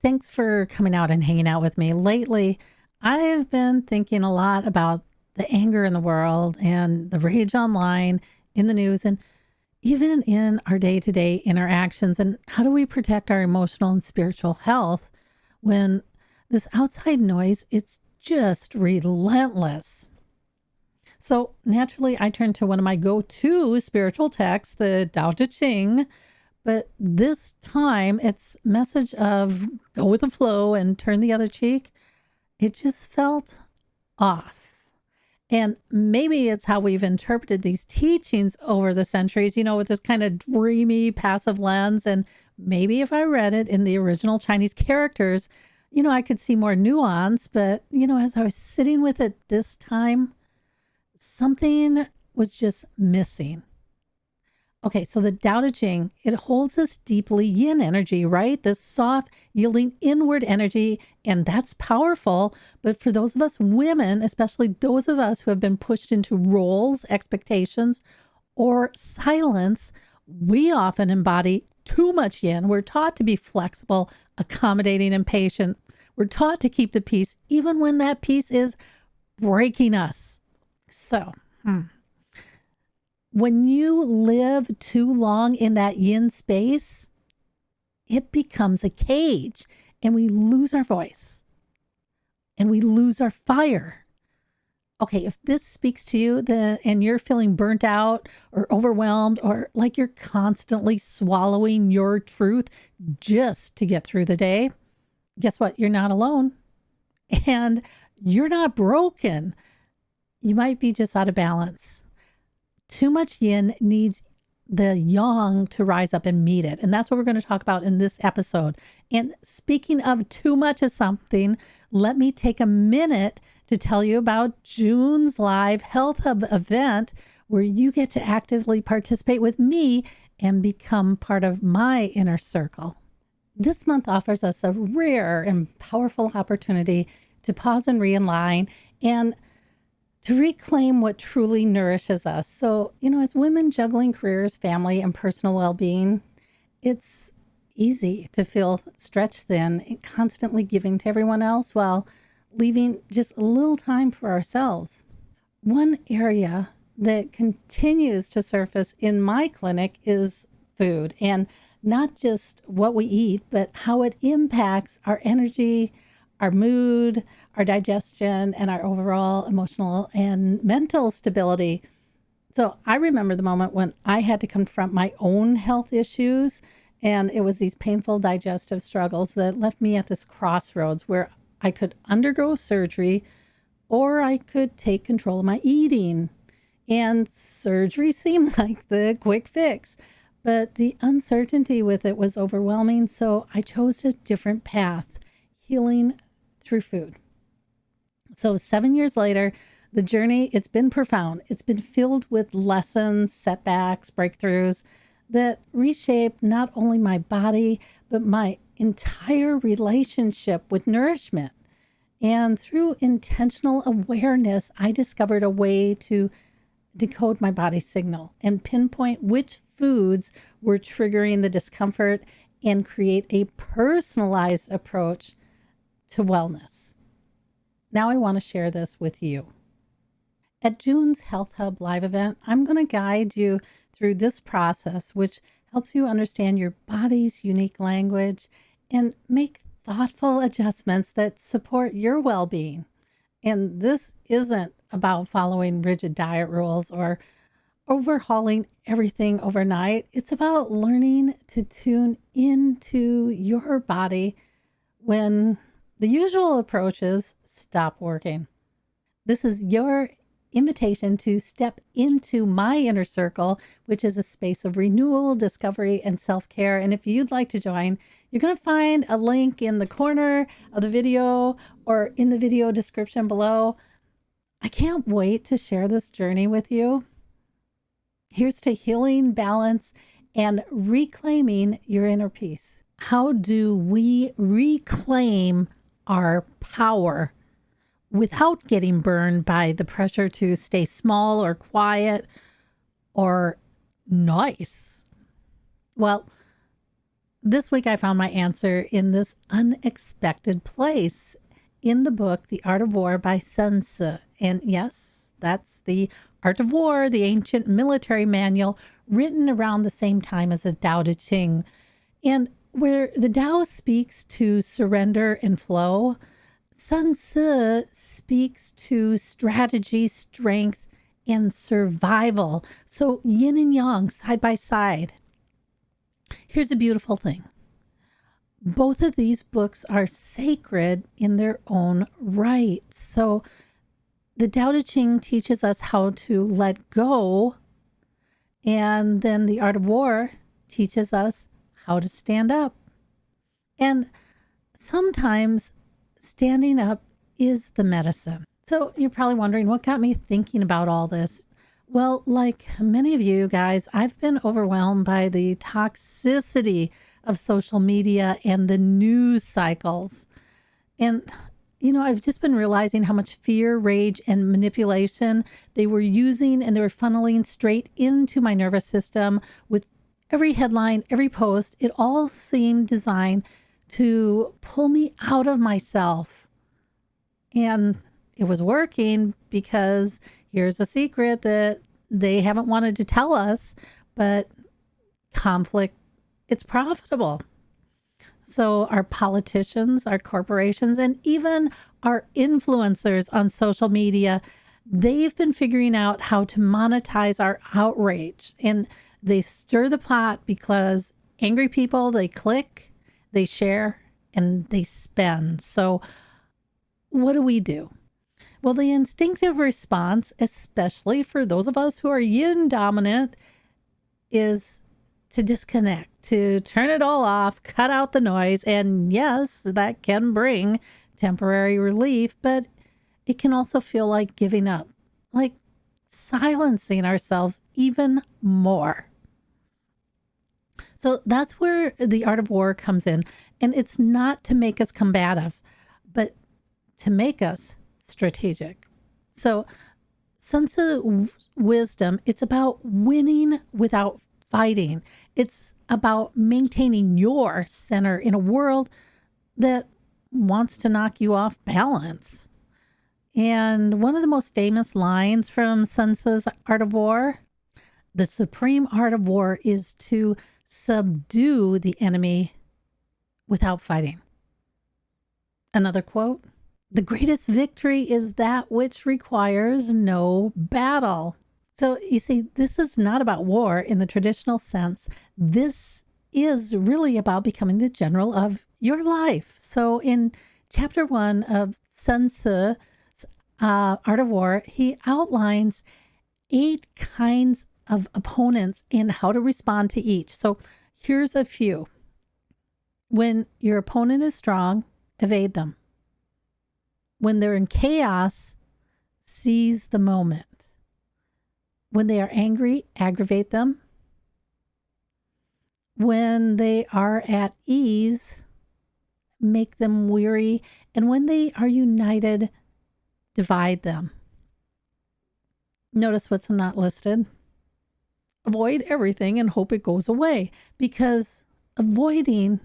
Thanks for coming out and hanging out with me. Lately, I've been thinking a lot about the anger in the world and the rage online, in the news, and even in our day to day interactions. And how do we protect our emotional and spiritual health when this outside noise, it's just relentless? So naturally, I turn to one of my go-to spiritual texts, the Tao Te Ching. But this time, its message of go with the flow and turn the other cheek, it just felt off. And maybe it's how we've interpreted these teachings over the centuries, with this kind of dreamy, passive lens. And maybe if I read it in the original Chinese characters, I could see more nuance. But, as I was sitting with it this time, something was just missing. Okay, so the Tao Te Ching, it holds this deeply yin energy, right? This soft, yielding inward energy, and that's powerful. But for those of us women, especially those of us who have been pushed into roles, expectations, or silence, we often embody too much yin. We're taught to be flexible, accommodating, and patient. We're taught to keep the peace, even when that peace is breaking us. So, when you live too long in that yin space, it becomes a cage and we lose our voice and we lose our fire. Okay, if this speaks to you and you're feeling burnt out or overwhelmed or like you're constantly swallowing your truth just to get through the day, guess what? You're not alone and you're not broken. You might be just out of balance. Too much yin needs the yang to rise up and meet it. And that's what we're going to talk about in this episode. And speaking of too much of something, let me take a minute to tell you about June's live Health Hub event where you get to actively participate with me and become part of my inner circle. This month offers us a rare and powerful opportunity to pause and realign and to reclaim what truly nourishes us. So, as women juggling careers, family, and personal well-being, it's easy to feel stretched thin and constantly giving to everyone else while leaving just a little time for ourselves. One area that continues to surface in my clinic is food, and not just what we eat, but how it impacts our energy, our mood, our digestion, and our overall emotional and mental stability. So I remember the moment when I had to confront my own health issues, and it was these painful digestive struggles that left me at this crossroads where I could undergo surgery or I could take control of my eating. And surgery seemed like the quick fix, but the uncertainty with it was overwhelming. So I chose a different path, healing through food. So 7 years later, the journey, it's been profound. It's been filled with lessons, setbacks, breakthroughs that reshaped not only my body, but my entire relationship with nourishment. And through intentional awareness, I discovered a way to decode my body's signal and pinpoint which foods were triggering the discomfort and create a personalized approach to wellness. Now I want to share this with you. At June's Health Hub live event, I'm going to guide you through this process, which helps you understand your body's unique language and make thoughtful adjustments that support your well-being. And this isn't about following rigid diet rules or overhauling everything overnight. It's about learning to tune into your body when the usual approaches stop working. This is your invitation to step into my inner circle, which is a space of renewal, discovery, and self-care. And if you'd like to join, you're going to find a link in the corner of the video or in the video description below. I can't wait to share this journey with you. Here's to healing, balance, and reclaiming your inner peace. How do we reclaim our power without getting burned by the pressure to stay small or quiet or nice? Well, this week I found my answer in this unexpected place in the book, The Art of War by Sun Tzu. And yes, that's The Art of War, the ancient military manual written around the same time as the Tao Te Ching. And where the Tao speaks to surrender and flow, Sun Tzu speaks to strategy, strength, and survival. So yin and yang, side by side. Here's a beautiful thing. Both of these books are sacred in their own right. So the Tao Te Ching teaches us how to let go, and then the Art of War teaches us how to stand up. And sometimes standing up is the medicine. So you're probably wondering, what got me thinking about all this? Well, like many of you guys, I've been overwhelmed by the toxicity of social media and the news cycles. And, I've just been realizing how much fear, rage, and manipulation they were using, and they were funneling straight into my nervous system with every headline, every post. It all seemed designed to pull me out of myself. And it was working, because here's a secret that they haven't wanted to tell us, but conflict, it's profitable. So our politicians, our corporations, and even our influencers on social media, they've been figuring out how to monetize our outrage. And they stir the pot because angry people, they click, they share, and they spend. So what do? Well, the instinctive response, especially for those of us who are yin dominant, is to disconnect, to turn it all off, cut out the noise. And yes, that can bring temporary relief, but it can also feel like giving up, like silencing ourselves even more. So that's where the Art of War comes in. And it's not to make us combative, but to make us strategic. So Sun Tzu wisdom, it's about winning without fighting. It's about maintaining your center in a world that wants to knock you off balance. And one of the most famous lines from Sun Tzu's Art of War, the supreme art of war is to subdue the enemy without fighting. Another quote, the greatest victory is that which requires no battle. So you see, this is not about war in the traditional sense. This is really about becoming the general of your life. So in chapter 1 of Sun Tzu's Art of War, he outlines 8 kinds of opponents and how to respond to each. So here's a few. When your opponent is strong, evade them. When they're in chaos, seize the moment. When they are angry, aggravate them. When they are at ease, make them weary. And when they are united, divide them. Notice what's not listed. Avoid everything and hope it goes away, because avoiding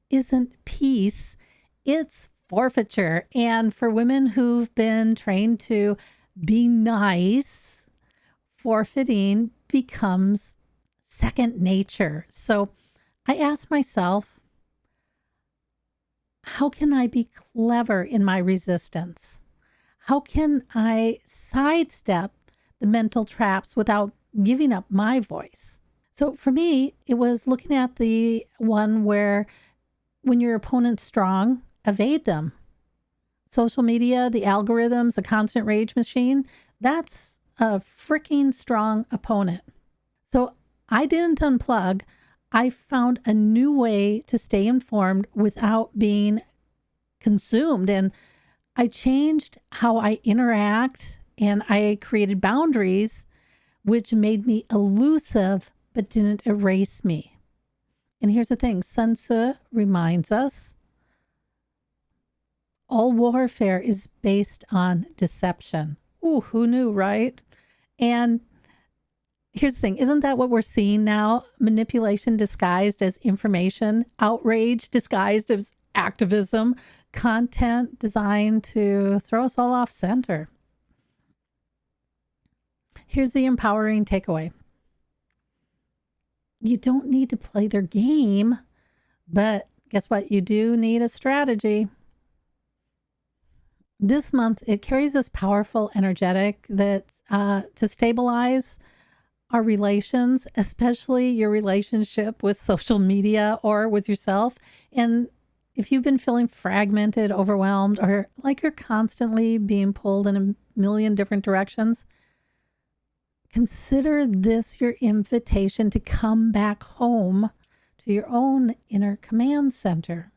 isn't peace, it's forfeiture. And for women who've been trained to be nice, forfeiting becomes second nature. So I asked myself, how can I be clever in my resistance? How can I sidestep the mental traps without giving up my voice? So for me, it was looking at the one where when your opponent's strong, evade them. Social media, the algorithms, the constant rage machine, that's a freaking strong opponent. So I didn't unplug. I found a new way to stay informed without being consumed. And I changed how I interact, and I created boundaries, which made me elusive but didn't erase me. And here's the thing, Sun Tzu reminds us all warfare is based on deception. Ooh, who knew, right? And Here's the thing. Isn't that what we're seeing now? Manipulation disguised as information, outrage disguised as activism, content designed to throw us all off center. Here's the empowering takeaway. You don't need to play their game, but guess what? You do need a strategy. This month, it carries this powerful energetic that to stabilize our relations, especially your relationship with social media or with yourself. And if you've been feeling fragmented, overwhelmed, or like you're constantly being pulled in a million different directions, consider this your invitation to come back home to your own inner command center.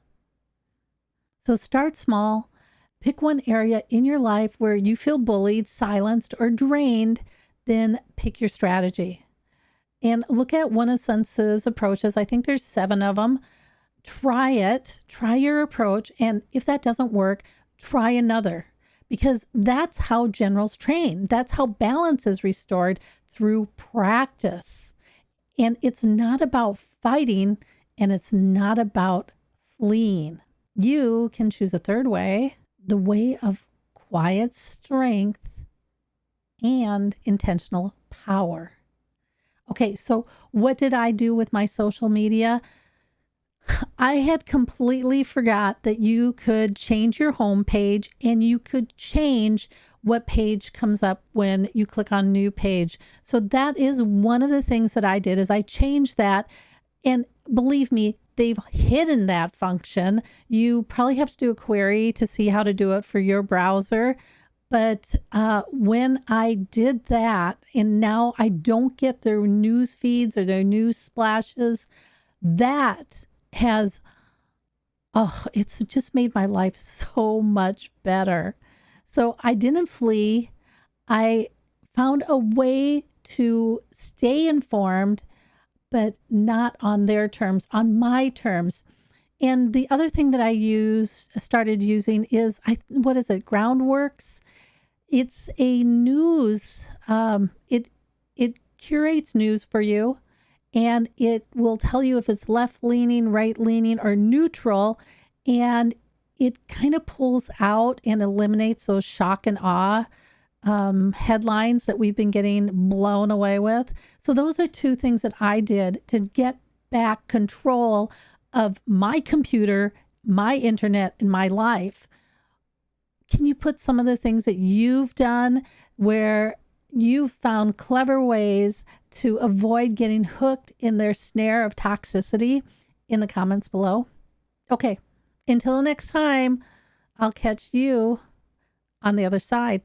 So start small. Pick one area in your life where you feel bullied, silenced, or drained. Then pick your strategy and look at one of Sun Tzu's approaches. I think there's 7 of them. Try it, try your approach. And if that doesn't work, try another, because that's how generals train. That's how balance is restored, through practice. And it's not about fighting, and it's not about fleeing. You can choose a third way, the way of quiet strength and intentional power. Okay, so what did I do with my social media? I had completely forgot that you could change your home page, and you could change what page comes up when you click on new page. So that is one of the things that I did, is I changed that. And believe me, they've hidden that function. You probably have to do a query to see how to do it for your browser. But when I did that, and now I don't get their news feeds or their news splashes, that has, it's just made my life so much better. So I didn't flee. I found a way to stay informed, but not on their terms, on my terms. And the other thing that I started using is, what is it? Groundworks. It's a news. It curates news for you, and it will tell you if it's left leaning, right leaning, or neutral. And it kind of pulls out and eliminates those shock and awe headlines that we've been getting blown away with. So those are 2 things that I did to get back control of my computer, my internet, and my life. Can you put some of the things that you've done where you've found clever ways to avoid getting hooked in their snare of toxicity in the comments below? Okay, until next time, I'll catch you on the other side.